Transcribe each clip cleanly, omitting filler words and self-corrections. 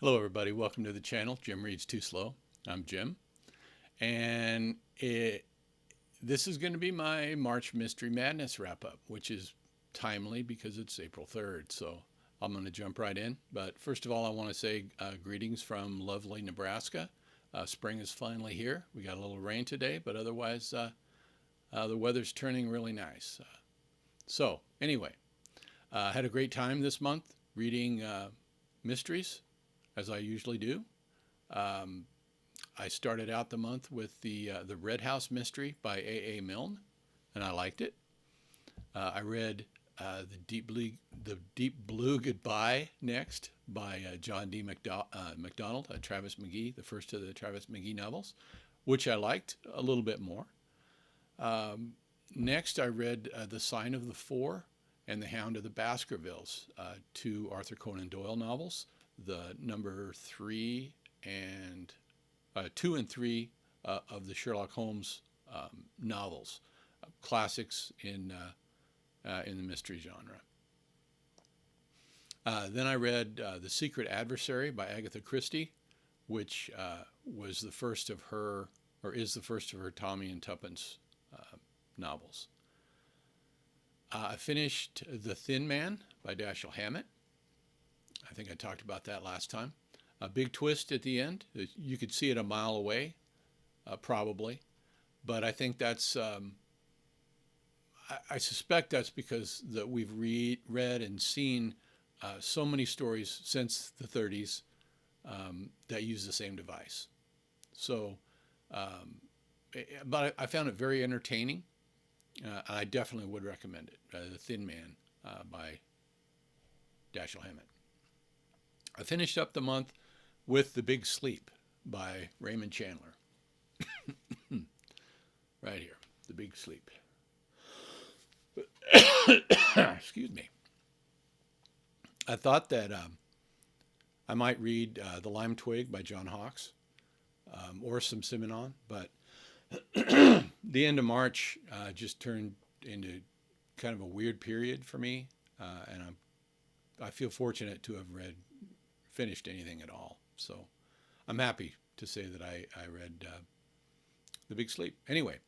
Hello everybody, welcome to the channel. Jim Reads Too Slow. I'm Jim, and this is going to be my March Mystery Madness wrap-up, which is timely because it's April 3rd, so I'm going to jump right in. But first of all, I want to say greetings from lovely Nebraska. Spring is finally here. We got a little rain today, but otherwise the weather's turning really nice. So anyway, had a great time this month reading mysteries, as I usually do. Um, I started out the month with the Red House Mystery by A. Milne, and I liked it. I read the Deep Blue Goodbye next by John D. MacDonald, Travis McGee, the first of the Travis McGee novels, which I liked a little bit more. Next, I read The Sign of the Four and The Hound of the Baskervilles, two Arthur Conan Doyle novels, the number two and three of the Sherlock Holmes novels, classics in the mystery genre. Then I read The Secret Adversary by Agatha Christie, which was the first of her, or is the first of her Tommy and Tuppence novels. I finished The Thin Man by Dashiell Hammett. I think I talked about that last time. A big twist at the end. You could see it a mile away, probably. But I think that's, I suspect that's because that we've read and seen so many stories since the 30s that use the same device. So, but I found it very entertaining. I definitely would recommend it. The Thin Man by Dashiell Hammett. I finished up the month with The Big Sleep by Raymond Chandler. Right here, The Big Sleep. Excuse me. I thought that I might read The Lime Twig by John Hawkes or some Simenon, but the end of March just turned into kind of a weird period for me, and I feel fortunate to have finished anything at all. So I'm happy to say that I read The Big Sleep. Anyway,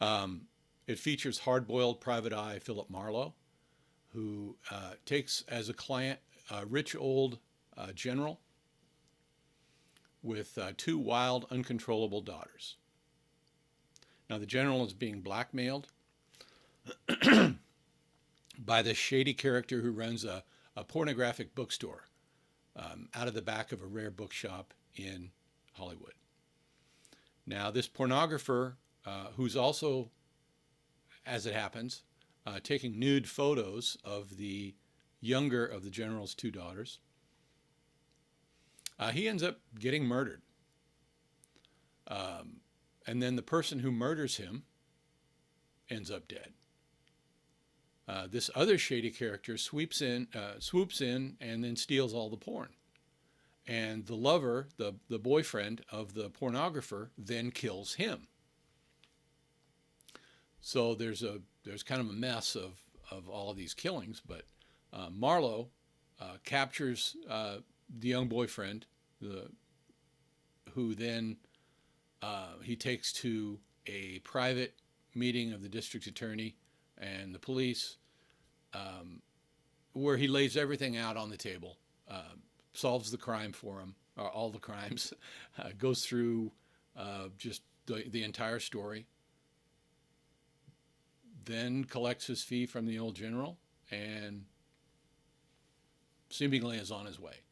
it features hard-boiled private eye Philip Marlowe, who takes as a client a rich old general with two wild, uncontrollable daughters. Now, the general is being blackmailed by this shady character who runs a pornographic bookstore out of the back of a rare bookshop in Hollywood. Now, this pornographer, who's also, as it happens, taking nude photos of the younger of the general's two daughters, he ends up getting murdered. And then the person who murders him ends up dead. This other shady character swoops in, and then steals all the porn. And the lover, the boyfriend of the pornographer, then kills him. So there's kind of a mess of all of these killings. But Marlowe captures the young boyfriend, who then he takes to a private meeting of the district attorney and the police, where he lays everything out on the table, solves the crime for him, or all the crimes, goes through just the entire story, then collects his fee from the old general, and seemingly is on his way.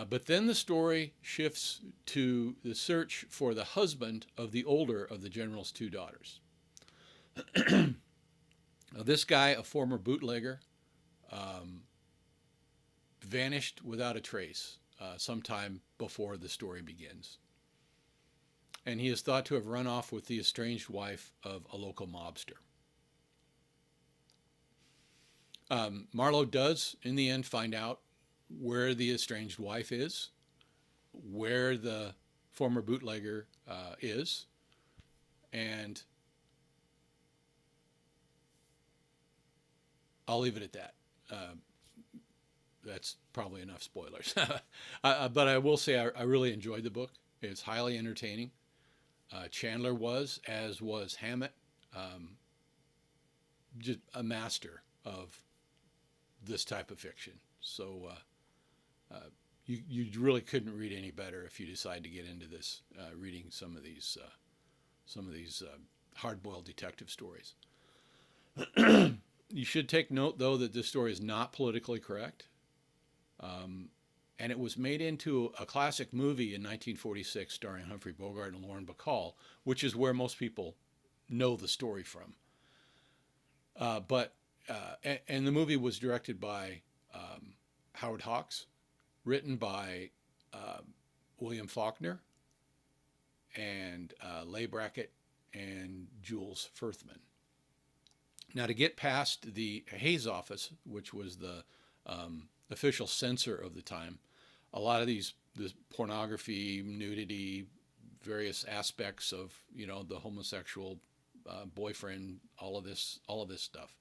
But then the story shifts to the search for the husband of the older of the general's two daughters. Now, this guy, a former bootlegger, vanished without a trace sometime before the story begins. And he is thought to have run off with the estranged wife of a local mobster. Marlowe does, in the end, find out where the estranged wife is, where the former bootlegger is, and I'll leave it at that. that's probably enough spoilers. But I will say I really enjoyed the book. It's highly entertaining. Chandler was, as was Hammett, just a master of this type of fiction. So you really couldn't read any better if you decide to get into this, reading some of these hard-boiled detective stories. You should take note, though, that this story is not politically correct. And it was made into a classic movie in 1946 starring Humphrey Bogart and Lauren Bacall, which is where most people know the story from. And the movie was directed by Howard Hawks, written by William Faulkner and Leigh Brackett and Jules Furthman. Now, to get past the Hays Office, which was the official censor of the time, a lot of this pornography, nudity, various aspects of the homosexual boyfriend, all of this stuff,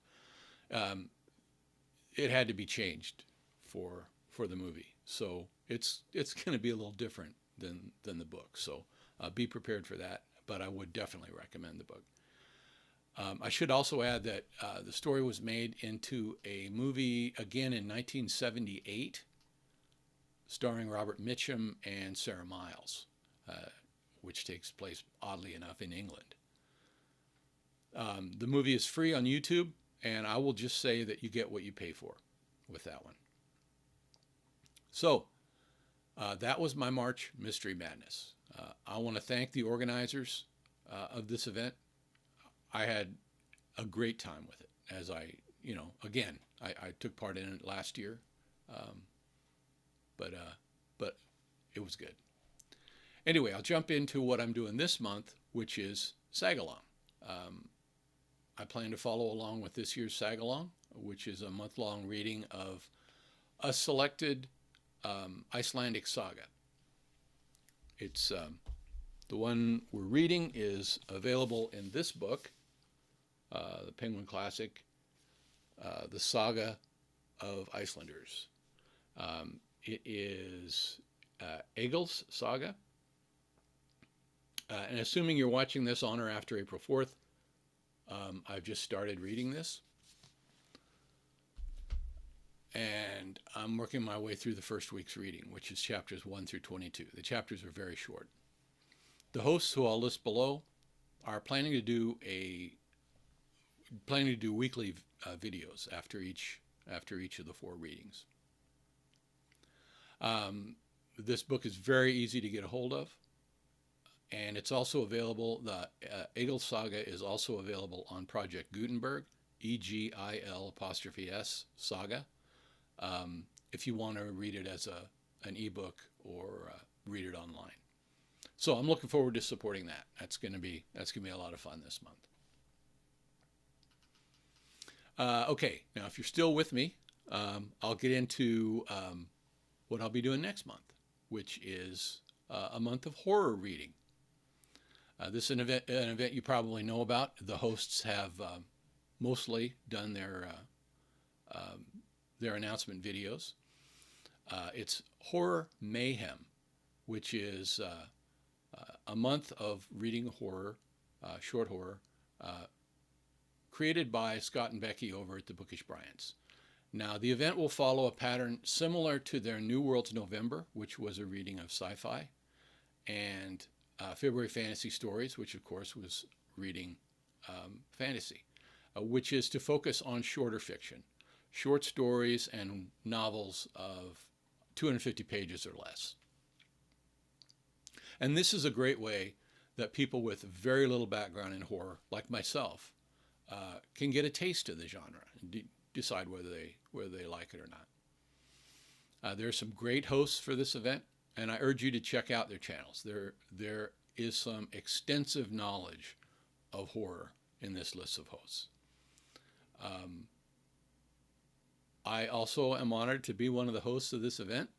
it had to be changed for the movie. So it's going to be a little different than the book. So be prepared for that. But I would definitely recommend the book. I should also add that the story was made into a movie again in 1978, starring Robert Mitchum and Sarah Miles, which takes place, oddly enough, in England. The movie is free on YouTube, and I will just say that you get what you pay for with that one. So that was my March Mystery Madness. I want to thank the organizers of this event. I had a great time with it, as I took part in it last year, but it was good. Anyway, I'll jump into what I'm doing this month, which is Sagalong. I plan to follow along with this year's Sagalong, which is a month-long reading of a selected Icelandic saga. It's the one we're reading is available in this book, the Penguin Classic, The Saga of Icelanders. It is Egil's Saga. And assuming you're watching this on or after April 4th, I've just started reading this. And I'm working my way through the first week's reading, which is chapters 1 through 22. The chapters are very short. The hosts, who I'll list below, are planning to do weekly videos after each of the 4 readings. This book is very easy to get a hold of, and it's also available. The Egil Saga is also available on Project Gutenberg, EGIL' Saga. If you want to read it as an ebook or read it online. So I'm looking forward to supporting that. That's going to be a lot of fun this month. Okay, now if you're still with me, I'll get into what I'll be doing next month, which is a month of horror reading. This is an event you probably know about. The hosts have mostly done their announcement videos. It's Horror MAYhem, which is a month of reading horror, short horror, created by Scott and Becky over at the Bookish Bryants. Now, the event will follow a pattern similar to their New Worlds November, which was a reading of sci-fi, and February Fantasy Stories, which of course was reading fantasy, which is to focus on shorter fiction, short stories and novels of 250 pages or less. And this is a great way that people with very little background in horror, like myself, can get a taste of the genre and decide whether they like it or not. There are some great hosts for this event, and I urge you to check out their channels. There is some extensive knowledge of horror in this list of hosts. I also am honored to be one of the hosts of this event.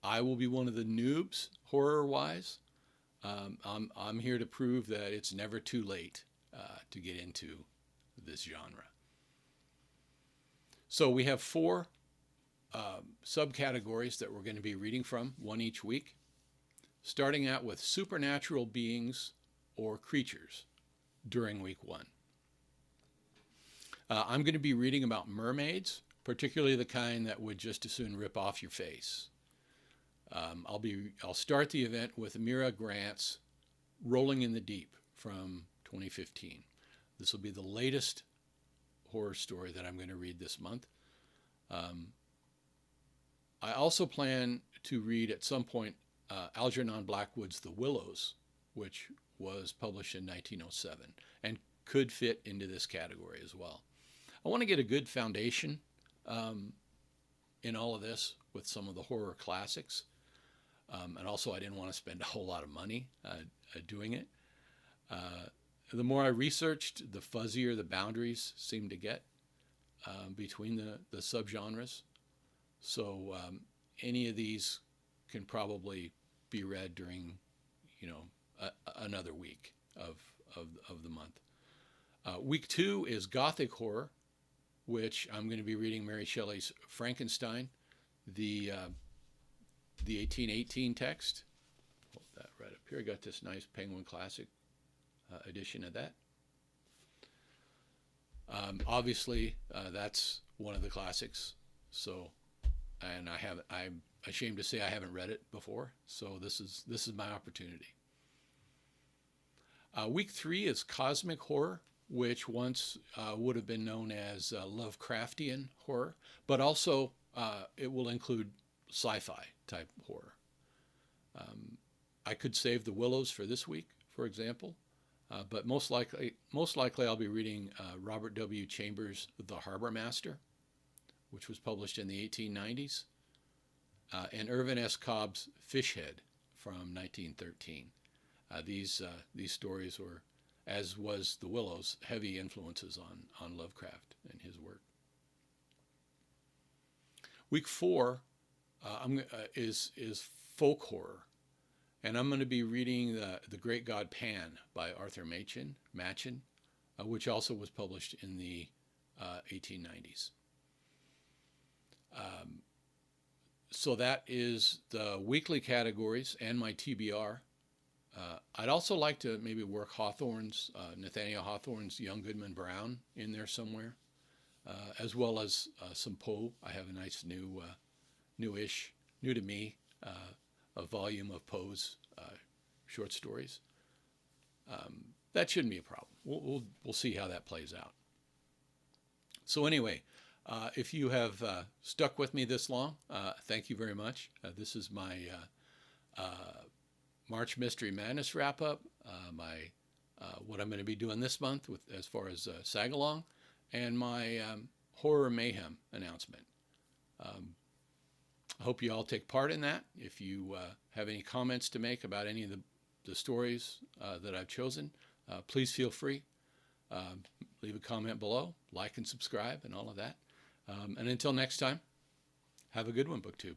I will be one of the noobs, horror-wise. I'm here to prove that it's never too late to get into this genre. So we have four subcategories that we're going to be reading from, one each week, starting out with supernatural beings or creatures during week one. I'm going to be reading about mermaids, particularly the kind that would just as soon rip off your face. I'll start the event with Mira Grant's Rolling in the Deep from 2015. This will be the latest horror story that I'm going to read this month. I also plan to read at some point Algernon Blackwood's The Willows, which was published in 1907 and could fit into this category as well. I want to get a good foundation in all of this with some of the horror classics. And also I didn't want to spend a whole lot of money doing it. The more I researched, the fuzzier the boundaries seemed to get between the subgenres. So any of these can probably be read during, another week of the month. Week two is Gothic Horror, which I'm going to be reading Mary Shelley's Frankenstein, the 1818 text. Hold that right up here. I got this nice Penguin Classic edition of that. Obviously, that's one of the classics. So, and I'm ashamed to say I haven't read it before. So this is my opportunity. Week three is Cosmic Horror, which once would have been known as Lovecraftian horror, but also it will include sci-fi type horror. I could save The Willows for this week, for example, but most likely I'll be reading Robert W. Chambers' The Harbor Master, which was published in the 1890s, and Irvin S. Cobb's Fishhead from 1913. These stories were, as was The Willows, heavy influences on Lovecraft and his work. Week four is folk horror, and I'm going to be reading the Great God Pan by Arthur Machen, which also was published in the 1890s. So that is the weekly categories and my TBR. I'd also like to maybe work Nathaniel Hawthorne's Young Goodman Brown in there somewhere, as well as some Poe. I have a nice new to me, a volume of Poe's short stories. That shouldn't be a problem. We'll see how that plays out. So anyway, if you have stuck with me this long, thank you very much. This is my March Mystery Madness wrap-up, what I'm going to be doing this month as far as Sagalong, and my Horror Mayhem announcement. I hope you all take part in that. If you have any comments to make about any of the stories that I've chosen, please feel free. Leave a comment below, like and subscribe, and all of that. And until next time, have a good one, BookTube.